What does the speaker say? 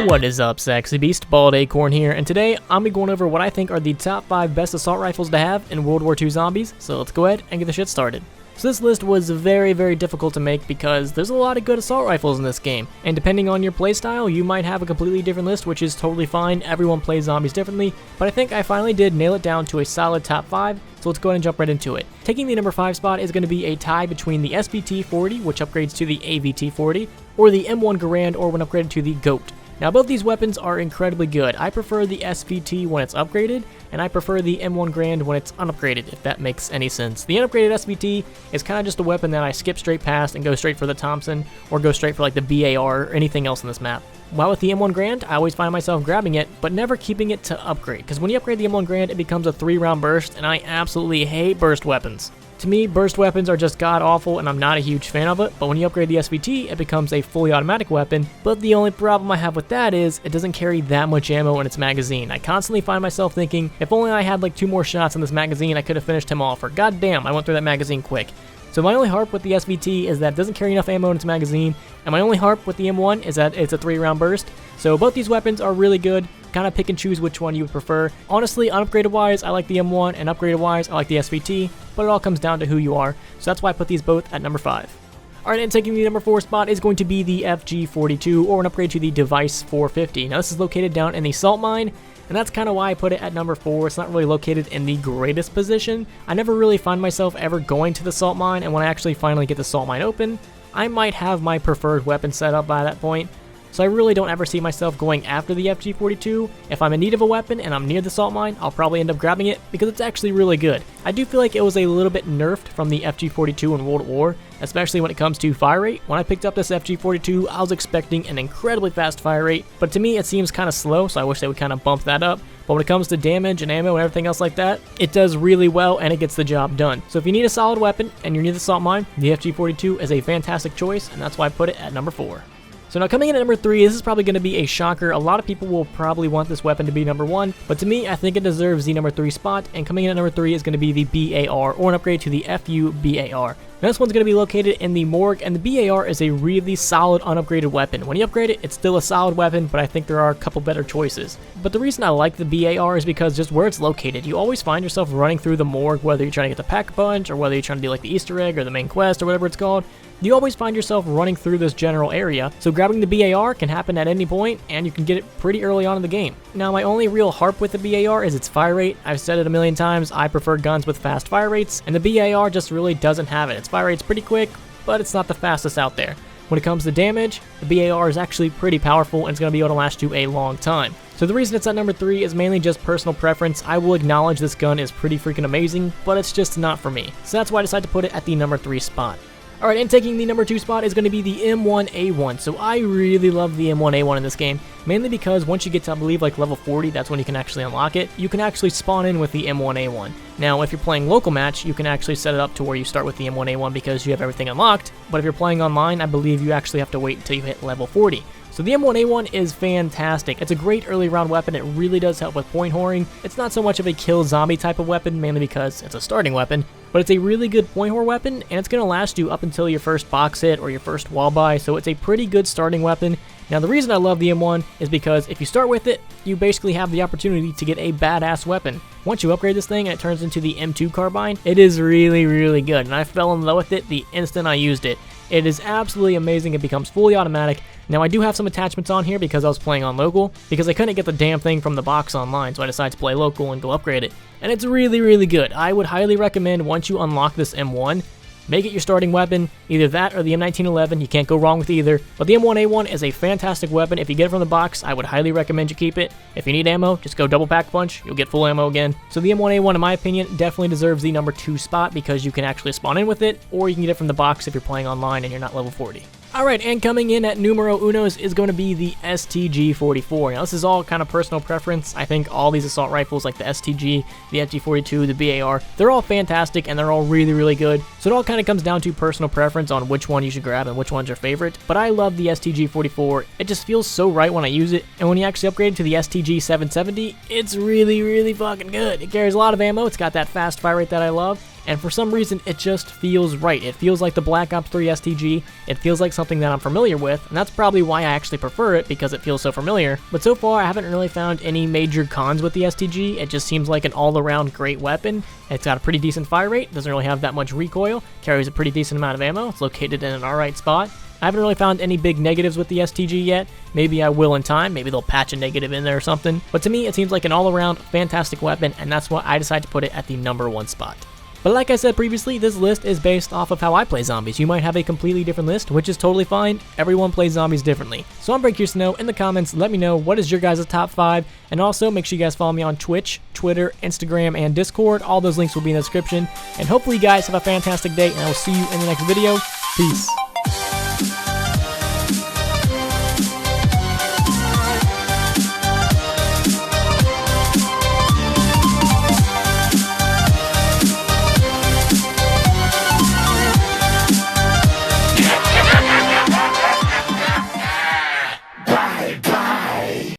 What is up, Sexy Beast? Bald Acorn here, and today I'm going over what I think are the top 5 best assault rifles to have in World War II zombies, so let's go ahead and get the shit started. So this list was very difficult to make because there's a lot of good assault rifles in this game, and depending on your playstyle, you might have a completely different list, which is totally fine. Everyone plays zombies differently, but I think I finally did nail it down to a solid top 5, so let's go ahead and jump right into it. Taking the number 5 spot is going to be a tie between the SVT-40, which upgrades to the AVT-40, or the M1 Garand, or when upgraded to the GOAT. Now both these weapons are incredibly good. I prefer the SVT when it's upgraded, and I prefer the M1 Garand when it's unupgraded, if that makes any sense. The unupgraded SVT is kind of just a weapon that I skip straight past and go straight for the Thompson, or go straight for like the BAR or anything else in this map. While with the M1 Garand, I always find myself grabbing it, but never keeping it to upgrade, because when you upgrade the M1 Garand, it becomes a 3-round burst, and I absolutely hate burst weapons. To me, burst weapons are just god-awful, and I'm not a huge fan of it, but when you upgrade the SVT, it becomes a fully automatic weapon, but the only problem I have with that is, it doesn't carry that much ammo in its magazine. I constantly find myself thinking, if only I had like 2 more shots in this magazine, I could have finished him off, or goddamn, I went through that magazine quick. So my only harp with the SVT is that it doesn't carry enough ammo in its magazine, and my only harp with the M1 is that it's a 3-round burst. So both these weapons are really good. Kind of pick and choose which one you would prefer. Honestly, unupgraded wise, I like the M1, and upgraded wise, I like the SVT, but it all comes down to who you are, so that's why I put these both at number 5. Alright, and taking the number 4 spot is going to be the FG42, or an upgrade to the Device 450. Now this is located down in the salt mine, and that's kind of why I put it at number 4. It's not really located in the greatest position. I never really find myself ever going to the salt mine, and when I actually finally get the salt mine open, I might have my preferred weapon set up by that point. So I really don't ever see myself going after the FG42. If I'm in need of a weapon and I'm near the salt mine, I'll probably end up grabbing it because it's actually really good. I do feel like it was a little bit nerfed from the FG42 in World at War, especially when it comes to fire rate. When I picked up this FG42, I was expecting an incredibly fast fire rate, but to me it seems kind of slow, so I wish they would kind of bump that up. But when it comes to damage and ammo and everything else like that, it does really well and it gets the job done. So if you need a solid weapon and you're near the salt mine, the FG42 is a fantastic choice, and that's why I put it at number 4. So now coming in at number 3, this is probably going to be a shocker. A lot of people will probably want this weapon to be number 1, but to me, I think it deserves the number 3 spot, and coming in at number 3 is going to be the BAR, or an upgrade to the FU BAR. Now this one's going to be located in the morgue, and the BAR is a really solid unupgraded weapon. When you upgrade it, it's still a solid weapon, but I think there are a couple better choices. But the reason I like the BAR is because just where it's located, you always find yourself running through the morgue, whether you're trying to get the pack-a-punch, or whether you're trying to do like the Easter egg, or the main quest, or whatever it's called. You always find yourself running through this general area, so grabbing the BAR can happen at any point, and you can get it pretty early on in the game. Now my only real harp with the BAR is its fire rate. I've said it a million times, I prefer guns with fast fire rates, and the BAR just really doesn't have it. Its fire rate's pretty quick, but it's not the fastest out there. When it comes to damage, the BAR is actually pretty powerful, and it's going to be able to last you a long time. So the reason it's at number 3 is mainly just personal preference. I will acknowledge this gun is pretty freaking amazing, but it's just not for me. So that's why I decided to put it at the number 3 spot. Alright, and taking the number 2 spot is going to be the M1A1. So I really love the M1A1 in this game, mainly because once you get to, I believe, like level 40, that's when you can actually unlock it. You can actually spawn in with the M1A1. Now, if you're playing local match, you can actually set it up to where you start with the M1A1 because you have everything unlocked, but if you're playing online, I believe you actually have to wait until you hit level 40. So the M1A1 is fantastic. It's a great early round weapon. It really does help with point whoring. It's not so much of a kill zombie type of weapon, mainly because it's a starting weapon, but it's a really good point whore weapon, and it's going to last you up until your first box hit or your first wall buy, so it's a pretty good starting weapon. Now the reason I love the M1 is because if you start with it, you basically have the opportunity to get a badass weapon. Once you upgrade this thing and it turns into the M2 carbine, it is really good, and I fell in love with it the instant I used it. It is absolutely amazing. It becomes fully automatic. Now I do have some attachments on here because I was playing on local, because I couldn't get the damn thing from the box online, so I decided to play local and go upgrade it. And it's really good. I would highly recommend once you unlock this M1, make it your starting weapon, either that or the M1911, you can't go wrong with either. But the M1A1 is a fantastic weapon. If you get it from the box, I would highly recommend you keep it. If you need ammo, just go double pack punch, you'll get full ammo again. So the M1A1, in my opinion, definitely deserves the number 2 spot because you can actually spawn in with it, or you can get it from the box if you're playing online and you're not level 40. Alright, and coming in at numero unos is going to be the STG-44. Now this is all kind of personal preference. I think all these assault rifles like the STG, the FG-42, the BAR, they're all fantastic and they're all really good. So it all kind of comes down to personal preference on which one you should grab and which one's your favorite. But I love the STG-44. It just feels so right when I use it. And when you actually upgrade to the STG-770, it's really fucking good. It carries a lot of ammo. It's got that fast fire rate that I love. and for some reason it just feels right. It feels like the Black Ops 3 STG, it feels like something that I'm familiar with, and that's probably why I actually prefer it, because it feels so familiar. But so far I haven't really found any major cons with the STG. It just seems like an all-around great weapon. It's got a pretty decent fire rate, doesn't really have that much recoil, carries a pretty decent amount of ammo, it's located in an alright spot. I haven't really found any big negatives with the STG yet. Maybe I will in time, maybe they'll patch a negative in there or something. But to me, it seems like an all-around fantastic weapon, and that's why I decided to put it at the #1 spot. But like I said previously, this list is based off of how I play zombies. You might have a completely different list, which is totally fine. Everyone plays zombies differently. So I'm very curious to know in the comments, let me know what is your guys' top 5, and also make sure you guys follow me on Twitch, Twitter, Instagram, and Discord. All those links will be in the description. And hopefully you guys have a fantastic day, and I will see you in the next video. Peace.